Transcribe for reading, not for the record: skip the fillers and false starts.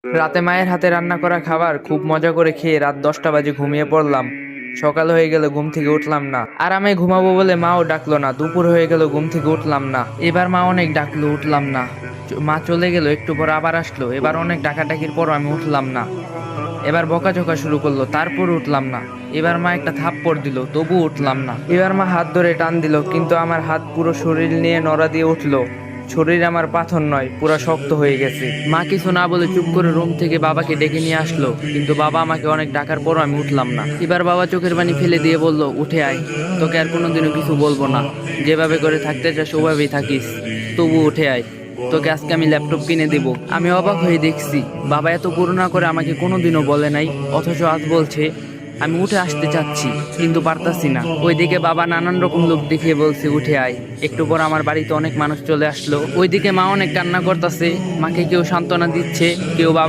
রাতে মায়ের হাতে রান্না করা খাবার খুব মজা করে খেয়ে রাত 10টা বাজে ঘুমিয়ে পড়লাম। সকাল হয়ে গেল, ঘুম থেকে উঠলাম না। আরামে ঘুমাবো বলে মাও ডাকলো না। দুপুর হয়ে গেল, ঘুম থেকে উঠলাম না। এবার মা অনেক ডাকলো, উঠলাম না। মা চলে গেল, একটু পর আবার আসলো। এবার অনেক ডাকাডাকির পর আমি উঠলাম না। এবার বকাঝকা শুরু করলো, তারপর উঠলাম না। এবার মা একটা থাপ্পড় দিল, তবু উঠলাম না। এবার মা হাত ধরে টান দিল, কিন্তু আমার হাত পুরো শরীর নিয়ে নড়া দিয়ে উঠলো। শরীর আমার পাথর নয়, পুরো শক্ত হয়ে গেছে। মা কিছু না বলে চুপ করে রুম থেকে বাবাকে ডেকে নিয়ে আসলো, কিন্তু বাবা আমাকে অনেক ডাকার পরও আমি উঠলাম না। এবার বাবা চোখের পানি ফেলে দিয়ে বলল, উঠে আয়, তোকে আর কোনোদিনও কিছু বলবো না। যেভাবে করে থাকতে চাস ওভাবেই থাকিস, তবু উঠে আয়। তোকে আজকে আমি ল্যাপটপ কিনে দেব। আমি অবাক হয়ে দেখছি বাবা এত করুণা করে আমাকে কোনোদিনও বলে নাই, অথচ আজ বলছে। আমি উঠে আসতে চাচ্ছি, কিন্তু পারতাছি না। ওইদিকে বাবা নানান রকম লোক দেখিয়ে বলছে, উঠে আয়। একটু পর আমার বাড়িতে অনেক মানুষ চলে আসলো। ওইদিকে মা অনেক কান্না করতেছে, মাকে কেউ সান্ত্বনা দিচ্ছে, কেউ